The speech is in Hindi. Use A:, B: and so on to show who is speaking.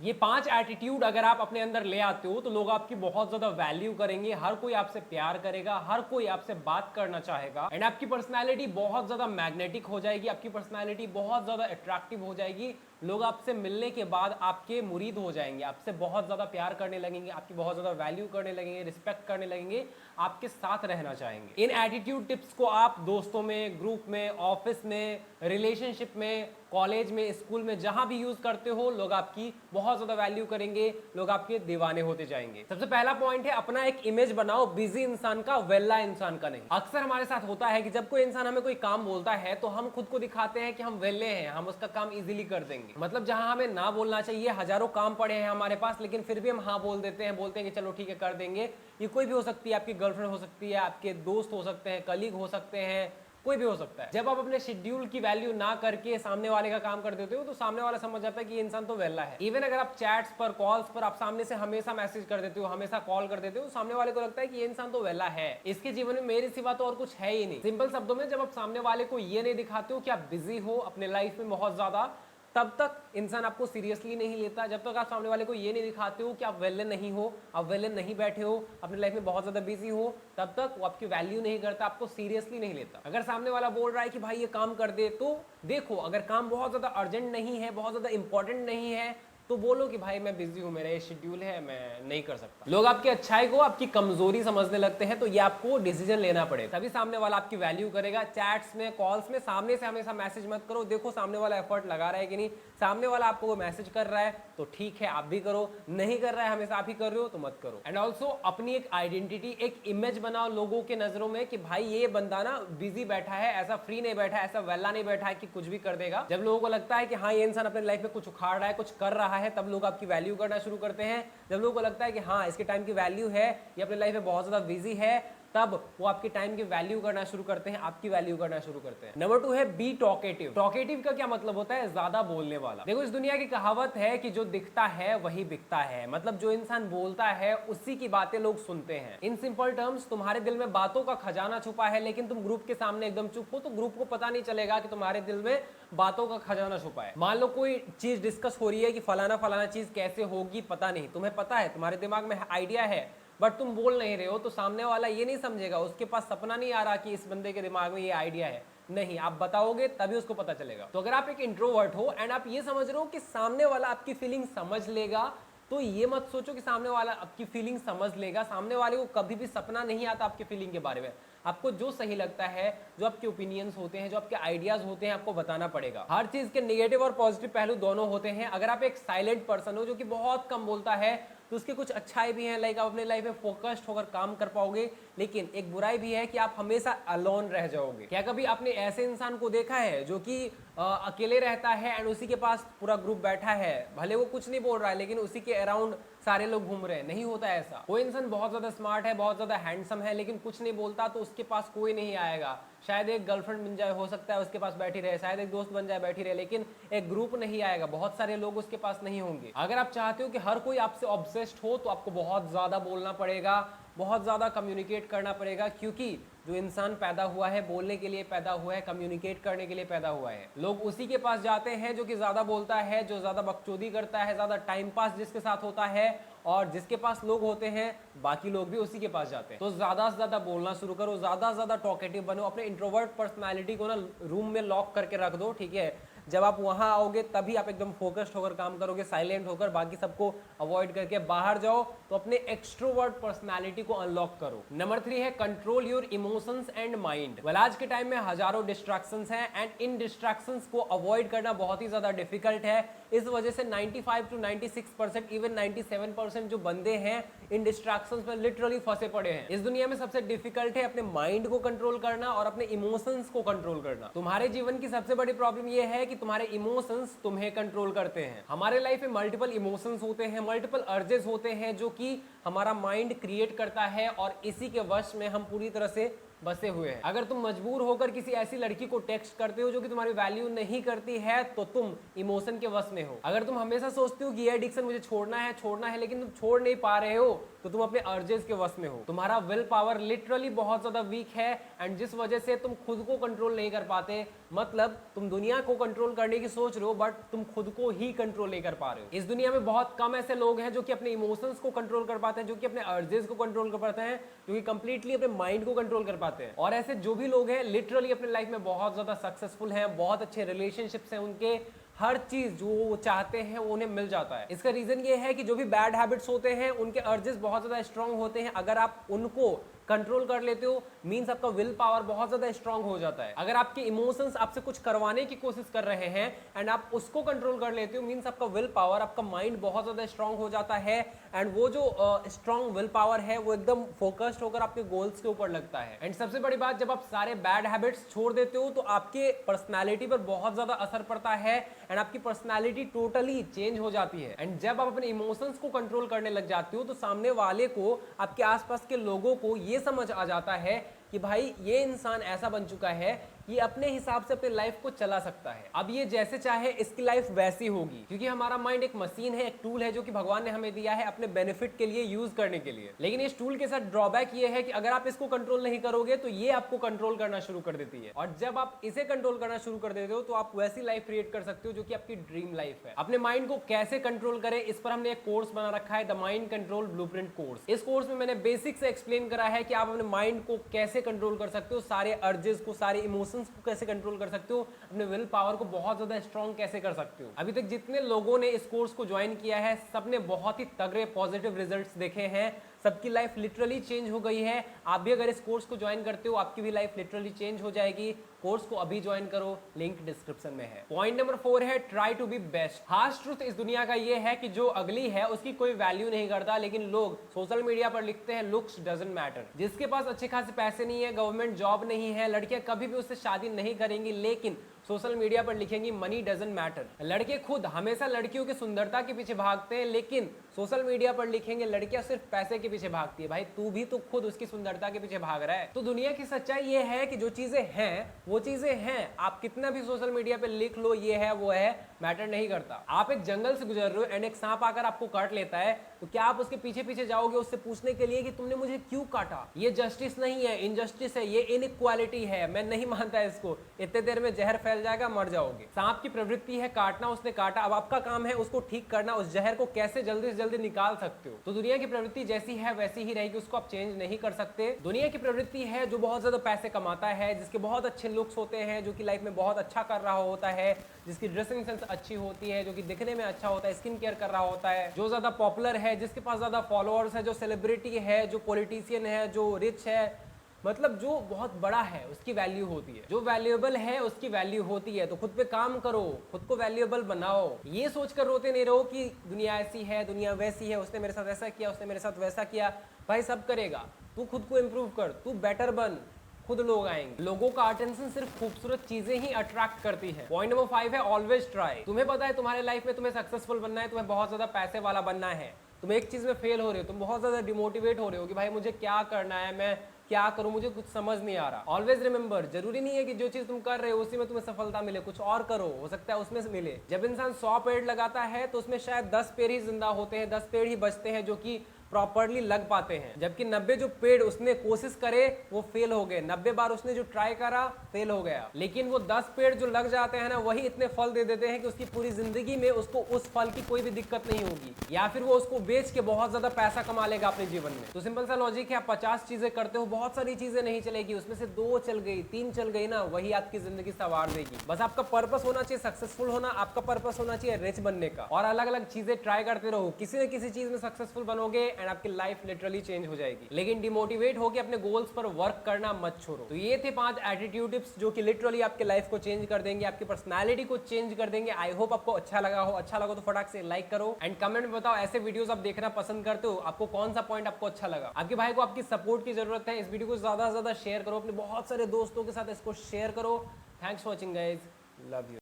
A: ये 5 एटीट्यूड अगर आप अपने अंदर ले आते हो तो लोग आपकी बहुत ज्यादा वैल्यू करेंगे, हर कोई आपसे प्यार करेगा, हर कोई आपसे बात करना चाहेगा एंड आपकी पर्सनालिटी बहुत ज्यादा मैग्नेटिक हो जाएगी, आपकी पर्सनालिटी बहुत ज्यादा अट्रैक्टिव हो जाएगी। लोग आपसे मिलने के बाद आपके मुरीद हो जाएंगे, आपसे बहुत ज्यादा प्यार करने लगेंगे, आपकी बहुत ज्यादा वैल्यू करने लगेंगे, रिस्पेक्ट करने लगेंगे, आपके साथ रहना चाहेंगे। इन एटीट्यूड टिप्स को आप दोस्तों में, ग्रुप में, ऑफिस में, रिलेशनशिप में, कॉलेज में, स्कूल में, जहां भी यूज करते हो, लोग आपकी बहुत ज्यादा वैल्यू करेंगे, लोग आपके दीवाने होते जाएंगे। सबसे पहला पॉइंट है अपना एक इमेज बनाओ बिजी इंसान का, वेला इंसान का नहीं। अक्सर हमारे साथ होता है कि जब कोई इंसान हमें कोई काम बोलता है तो हम खुद को दिखाते हैं कि हम वेले हैं, हम उसका काम इजीली कर देंगे। मतलब जहां हमें ना बोलना चाहिए, हजारों काम पड़े हैं हमारे पास, लेकिन फिर भी हम हाँ बोल देते हैं, बोलते हैं कि चलो ठीक है कर देंगे। ये कोई भी हो सकती है, आपकी गर्लफ्रेंड हो सकती है, आपके दोस्त हो सकते हैं, कलीग हो सकते हैं, कोई भी हो सकता है। जब आप अपने शेड्यूल की वैल्यू ना करके सामने वाले का काम कर देते हो तो सामने वाला समझ जाता है कि ये इंसान तो वेला है। इवन अगर आप चैट्स पर, कॉल्स पर आप सामने से हमेशा मैसेज कर देते हो, हमेशा कॉल कर देते हो, सामने वाले को लगता है कि ये इंसान तो वेला है, इसके जीवन में मेरे सिवा तो और कुछ है ही नहीं। सिंपल शब्दों में जब आप सामने वाले को ये नहीं दिखाते हो कि आप बिजी हो अपने लाइफ में बहुत ज्यादा, तब तक इंसान आपको सीरियसली नहीं लेता। जब तक आप सामने वाले को ये नहीं दिखाते हो कि आप वेले नहीं हो, आप वेले नहीं बैठे हो, अपनी लाइफ में बहुत ज्यादा बिजी हो, तब तक वो आपकी वैल्यू नहीं करता, आपको सीरियसली नहीं लेता। अगर सामने वाला बोल रहा है कि भाई ये काम कर दे, तो देखो अगर काम बहुत ज्यादा अर्जेंट नहीं है, बहुत ज्यादा इंपॉर्टेंट नहीं है, तो बोलो कि भाई मैं बिजी हूं, मेरा ये शेड्यूल है, मैं नहीं कर सकता। लोग आपकी अच्छाई को आपकी कमजोरी समझने लगते हैं, तो ये आपको डिसीजन लेना पड़ेगा, तभी सामने वाला आपकी वैल्यू करेगा। चैट्स में, कॉल्स में सामने से हमेशा मैसेज मत करो, देखो सामने वाला एफर्ट लगा रहा है कि नहीं। सामने वाला आपको वो मैसेज कर रहा है तो ठीक है आप भी करो, नहीं कर रहा है हमेशा आप ही कर रहे हो तो मत करो। एंड ऑल्सो अपनी एक आइडेंटिटी, एक इमेज बनाओ लोगों के नजरों में कि भाई ये बंदा ना बिजी बैठा है, ऐसा फ्री नहीं बैठा है, ऐसा वेला नहीं बैठा है कि कुछ भी कर देगा। जब लोगों को लगता है कि हाँ ये इंसान अपने लाइफ में कुछ उखाड़ रहा है, कुछ कर रहा है, तब लोग आपकी वैल्यू करना शुरू करते हैं। जब लोगों को लगता है कि हाँ इसके टाइम की वैल्यू है, ये अपने लाइफ में बहुत ज्यादा बिजी है, तब वो आपके टाइम की वैल्यू करना शुरू करते हैं, आपकी वैल्यू करना शुरू करते हैं। नंबर 2 है बी टॉकेटिव। टॉकेटिव का क्या मतलब होता है? ज्यादा बोलने वाला। देखो इस दुनिया की कहावत है कि जो दिखता है वही बिकता है, मतलब जो इंसान बोलता है उसी की बातें लोग सुनते हैं। इन सिंपल टर्म्स, तुम्हारे दिल में बातों का खजाना छुपा है, लेकिन तुम ग्रुप के सामने एकदम चुप हो तो ग्रुप को पता नहीं चलेगा कि तुम्हारे दिल में बातों का खजाना छुपा है। मान लो कोई चीज डिस्कस हो रही है कि फलाना फलाना चीज कैसे होगी, पता नहीं, तुम्हें पता है, तुम्हारे दिमाग में आइडिया है, बट तुम बोल नहीं रहे हो, तो सामने वाला ये नहीं समझेगा, उसके पास सपना नहीं आ रहा कि इस बंदे के दिमाग में ये आइडिया है। नहीं, आप बताओगे तभी उसको पता चलेगा। तो अगर आप एक इंट्रोवर्ट हो एंड आप ये समझ रहे हो कि सामने वाला आपकी फीलिंग समझ लेगा, तो ये मत सोचो कि सामने वाला आपकी फीलिंग समझ लेगा। सामने वाले को कभी भी सपना नहीं आता आपकी फीलिंग के बारे में। आपको जो सही लगता है, जो आपके ओपिनियंस होते हैं, जो आपके आइडियाज होते हैं, आपको बताना पड़ेगा। हर चीज के नेगेटिव और पॉजिटिव पहलू दोनों होते हैं। अगर आप एक साइलेंट पर्सन हो जो कि बहुत कम बोलता है, तो उसके कुछ अच्छाई भी हैं, लाइक आप अपने लाइफ में फोकस्ड होकर काम कर पाओगे, लेकिन एक बुराई भी है कि आप हमेशा अलोन रह जाओगे। क्या कभी आपने ऐसे इंसान को देखा है जो कि अकेले रहता है एंड उसी के पास पूरा ग्रुप बैठा है, भले वो कुछ नहीं बोल रहा है लेकिन उसी के अराउंड सारे लोग घूम रहे हैं? नहीं होता ऐसा। कोई इंसान बहुत ज्यादा स्मार्ट है, बहुत ज्यादा हैंडसम है, लेकिन कुछ नहीं बोलता तो उसके पास कोई नहीं आएगा। शायद एक गर्लफ्रेंड बन जाए, हो सकता है उसके पास बैठी रहे, शायद एक दोस्त बन जाए बैठी रहे, लेकिन एक ग्रुप नहीं आएगा, बहुत सारे लोग उसके पास नहीं होंगे। अगर आप चाहते हो कि हर कोई आपसे ऑब्सेस्ड हो तो आपको बहुत ज्यादा बोलना पड़ेगा, बहुत ज्यादा कम्युनिकेट करना पड़ेगा, क्योंकि जो इंसान पैदा हुआ है बोलने के लिए पैदा हुआ है, कम्युनिकेट करने के लिए पैदा हुआ है। लोग उसी के पास जाते हैं जो कि ज्यादा बोलता है, जो ज्यादा बकचोदी करता है, ज्यादा टाइम पास जिसके साथ होता है, और जिसके पास लोग होते हैं बाकी लोग भी उसी के पास जाते हैं। तो ज्यादा से ज्यादा बोलना शुरू करो, ज्यादा से ज्यादा टॉकेटिव बनो। अपने इंट्रोवर्ट पर्सनालिटी को ना रूम में लॉक करके रख दो, ठीक है? जब आप वहां आओगे तभी आप एकदम फोकस्ड होकर काम करोगे, साइलेंट होकर, बाकी सबको अवॉइड करके बाहर जाओ, तो अपने एक्सट्रोवर्ट पर्सनालिटी को अनलॉक करो। नंबर 3 है control your emotions and mind. Well आज के टाइम में हजारों डिस्ट्रैक्शंस हैं एंड इन डिस्ट्रैक्शंस को अवॉइड करना बहुत ही ज्यादा डिफिकल्ट है। इस वजह से 95 to 96%, इवन 97% जो बंदे हैं इन डिस्ट्रैक्शंस में लिटरली फंसे पड़े हैं। इस दुनिया में सबसे डिफिकल्ट है अपने माइंड को कंट्रोल करना और अपने इमोशंस को कंट्रोल करना। तुम्हारे जीवन की सबसे बड़ी प्रॉब्लम यह है कि तुम्हारे इमोशंस तुम्हें कंट्रोल करते हैं। हमारे लाइफ में मल्टीपल इमोशंस होते हैं, मल्टीपल अर्जेस होते हैं जो कि हमारा माइंड क्रिएट करता है, और इसी के वश में हम पूरी तरह से बसे हुए हैं। अगर तुम मजबूर होकर किसी ऐसी लड़की को टेक्स्ट करते हो जो कि तुम्हारी वैल्यू नहीं करती है, तो तुम इमोशन के वश में हो। अगर तुम हमेशा सोचते हो कि ये एडिक्शन मुझे छोड़ना है, लेकिन तुम छोड़ नहीं पा रहे हो, तो तुम अपने अर्जेस के वश में हो। तुम्हारा विल पावर लिटरली बहुत ज्यादा वीक है, एंड जिस वजह से तुम खुद को कंट्रोल नहीं कर पाते, मतलब तुम दुनिया को कंट्रोल करने की सोच रहे हो बट तुम खुद को ही कंट्रोल नहीं कर पा रहे हो। इस दुनिया में बहुत कम ऐसे लोग हैं जो कि अपने इमोशंस को कंट्रोल कर पाते हैं, जो कि अपने अर्जेस को कंट्रोल कर पाते हैं, जो कि कंप्लीटली अपने माइंड को कंट्रोल कर पाते हैं। और ऐसे जो भी लोग हैं लिटरली अपने लाइफ में बहुत ज्यादा सक्सेसफुल हैं, बहुत अच्छे रिलेशनशिप्स हैं उनके, हर चीज जो वो चाहते हैं वो उन्हें मिल जाता है। इसका रीजन ये है कि जो भी बैड हैबिट्स होते हैं उनके अर्जेस बहुत ज्यादा स्ट्रांग होते हैं। अगर आप उनको कंट्रोल कर लेते हो मींस आपका विल पावर बहुत ज्यादा स्ट्रांग हो जाता है। अगर आपके इमोशंस आपसे कुछ करवाने की कोशिश कर रहे हैं एंड आप उसको कंट्रोल कर लेते हो मींस आपका विल पावर, आपका माइंड बहुत ज्यादा स्ट्रांग हो जाता है एंड वो जो स्ट्रांग विल पावर है वो एकदम फोकस्ड होकर आपके गोल्स के ऊपर लगता है। एंड सबसे बड़ी बात, जब आप सारे बैड हैबिट्स छोड़ देते हो तो आपके पर्सनैलिटी पर बहुत ज्यादा असर पड़ता है एंड आपकी पर्सनैलिटी टोटली चेंज हो जाती है। एंड जब आप अपने इमोशंस को कंट्रोल करने लग जाते हो तो सामने वाले को, आपके आसपास के लोगों को ये समझ आ जाता है कि भाई ये इंसान ऐसा बन चुका है कि अपने हिसाब से अपने लाइफ को चला सकता है। अब ये जैसे चाहे इसकी लाइफ वैसी होगी, क्योंकि हमारा माइंड एक मशीन है, एक टूल है जो कि भगवान ने हमें दिया है अपने बेनिफिट के लिए, यूज करने के लिए। लेकिन इस टूल के साथ ड्रॉबैक ये है कि अगर आप इसको कंट्रोल नहीं करोगे तो ये आपको कंट्रोल करना शुरू कर देती है। और जब आप इसे कंट्रोल करना शुरू कर देते हो तो आप वैसी लाइफ क्रिएट कर सकते हो जो कि आपकी ड्रीम लाइफ है। अपने माइंड को कैसे कंट्रोल करें इस पर हमने एक कोर्स बना रखा है, the mind control blueprint course. इस कोर्स में मैंने बेसिक से एक्सप्लेन करा है कि आप अपने माइंड को कैसे कंट्रोल कर सकते हो, सारे अर्जेस को, सारे इमोशंस को कैसे कंट्रोल कर सकते हो, अपने विल पावर को बहुत ज्यादा स्ट्रॉन्ग कैसे कर सकते हो। अभी तक जितने लोगों ने इस कोर्स को ज्वाइन किया है सबने बहुत ही तगड़े पॉजिटिव रिजल्ट्स देखे हैं, सबकी लाइफ लिटरली चेंज हो गई है। आप भी अगर इस कोर्स को ज्वाइन करते हो आपकी भी लाइफ लिटरली चेंज हो जाएगी। कोर्स को अभी ज्वाइन करो, लिंक डिस्क्रिप्शन में है। पॉइंट नंबर 4 है try to be best. Harsh truth इस दुनिया का ये है कि जो अगली है उसकी कोई वैल्यू नहीं करता, लेकिन लोग सोशल मीडिया पर लिखते हैं लुक्स डजंट मैटर। जिसके पास अच्छे खासे पैसे नहीं है, गवर्नमेंट जॉब नहीं है, लड़कियां कभी भी उससे शादी नहीं करेंगी, लेकिन सोशल मीडिया पर लिखेंगी मनी डजंट मैटर। लड़के खुद हमेशा लड़कियों की सुंदरता के पीछे भागते हैं, लेकिन सोशल मीडिया पर लिखेंगे लड़कियां सिर्फ पैसे के पीछे भागती है। भाई तू भी तो खुद उसकी सुंदरता के पीछे भाग रहा है। तो दुनिया की सच्चाई ये है कि जो चीजें हैं वो चीजें हैं। आप कितना भी सोशल मीडिया पे लिख लो ये है वो है, मैटर नहीं करता। आप एक जंगल से गुजर रहे हो एंड एक सांप आकर आपको काट लेता है, तो क्या आप उसके पीछे पीछे जाओगे उससे पूछने के लिए कि तुमने मुझे क्यों काटा? ये जस्टिस नहीं है, इनजस्टिस है, ये इनइक्वालिटी है। मैं नहीं मानता इसको। इतने देर में जहर फैल जाएगा, मर जाओगे। सांप की प्रवृत्ति है काटना, उसने काटा, अब आपका काम है उसको ठीक करना, उस जहर को कैसे जल्दी से जल्दी निकाल सकते हो। तो दुनिया की प्रवृत्ति जैसी है वैसी ही रहेगी, उसको आप चेंज नहीं कर सकते। दुनिया की प्रवृत्ति है जो बहुत ज्यादा पैसे कमाता है, जिसके बहुत अच्छे लुक्स होते हैं, जो कि लाइफ में बहुत अच्छा कर रहा होता है, जिसकी ड्रेसिंग सेंस अच्छी होती है, जो कि दिखने में अच्छा होता है, स्किन केयर कर रहा होता है, जो ज्यादा पॉपुलर है, जिसके पास ज्यादा फॉलोअर्स है, जो सेलिब्रिटी है, जो पॉलिटिशियन है, जो रिच है, मतलब जो बहुत बड़ा है उसकी वैल्यू होती है। जो वैल्यूएबल है उसकी वैल्यू होती है। तो खुद पे काम करो, खुद को वैल्यूएबल बनाओ। ये सोचकर रोते नहीं रहो कि दुनिया ऐसी है, दुनिया वैसी है, उसने मेरे साथ ऐसा किया, उसने मेरे साथ वैसा किया। भाई सब करेगा, तू खुद को इम्प्रूव कर, तू बेटर बन, खुद लोग आएंगे। लोगों का अटेंशन सिर्फ खूबसूरत चीजें ही अट्रैक्ट करती है। पॉइंट नंबर 5 है ऑलवेज ट्राई। तुम्हें पता है तुम्हारे लाइफ में तुम्हें सक्सेसफुल बनना है, तुम्हें बहुत ज्यादा पैसे वाला बनना है, तुम एक चीज में फेल हो रहे हो, तुम बहुत ज्यादा डिमोटिवेट हो रहे हो कि भाई मुझे क्या करना है, मैं क्या करूं, मुझे कुछ समझ नहीं आ रहा। ऑलवेज रिमेंबर, जरूरी नहीं है कि जो चीज तुम कर रहे हो उसी में तुम्हें सफलता मिले, कुछ और करो, हो सकता है उसमें से मिले। जब इंसान 100 पेड़ लगाता है तो उसमें शायद 10 पेड़ ही जिंदा होते हैं, 10 पेड़ ही बचते हैं जो कि प्रॉपरली लग पाते हैं, जबकि 90 जो पेड़ उसने कोशिश करे वो फेल हो गए। 90 बार उसने जो ट्राई करा फेल हो गया। लेकिन वो 10 पेड़ जो लग जाते हैं ना, वही इतने फल दे देते हैं कि उसकी पूरी जिंदगी में उसको उस फल की कोई भी दिक्कत नहीं होगी, या फिर वो उसको बेच के बहुत ज्यादा पैसा कमा लेगा अपने जीवन में। तो सिंपल सा लॉजिक है, आप 50 चीजें करते हो, बहुत सारी चीजें नहीं चलेगी, उसमें से 2 चल गई, 3 चल गई ना, वही आपकी जिंदगी संवार देगी। बस आपका पर्पस होना चाहिए सक्सेसफुल होना, आपका पर्पस होना चाहिए रिच बनने का, और अलग अलग चीजें ट्राई करते रहो। किसी न किसी चीज में सक्सेसफुल बनोगे एंड आपकी लाइफ लिटरली चेंज हो जाएगी। लेकिन डिमोटिवेट होकर अपने गोल्स पर वर्क करना मत छोड़ो। तो ये थे 5 एटीट्यूड टिप्स जो कि लिटरली आपके लाइफ को चेंज कर देंगे, आपकी पर्सनालिटी को चेंज कर देंगे। आई होप आपको अच्छा लगा हो। अच्छा लगा तो फटाक से लाइक करो एंड कमेंट में बताओ ऐसे वीडियोस आप देखना पसंद करते हो, आपको कौन सा पॉइंट आपको अच्छा लगा। आपके भाई को आपकी सपोर्ट की जरूरत है। इस वीडियो को ज्यादा से ज्यादा शेयर करो, अपने बहुत सारे दोस्तों के साथ इसको शेयर करो। Thanks for watching guys, love you.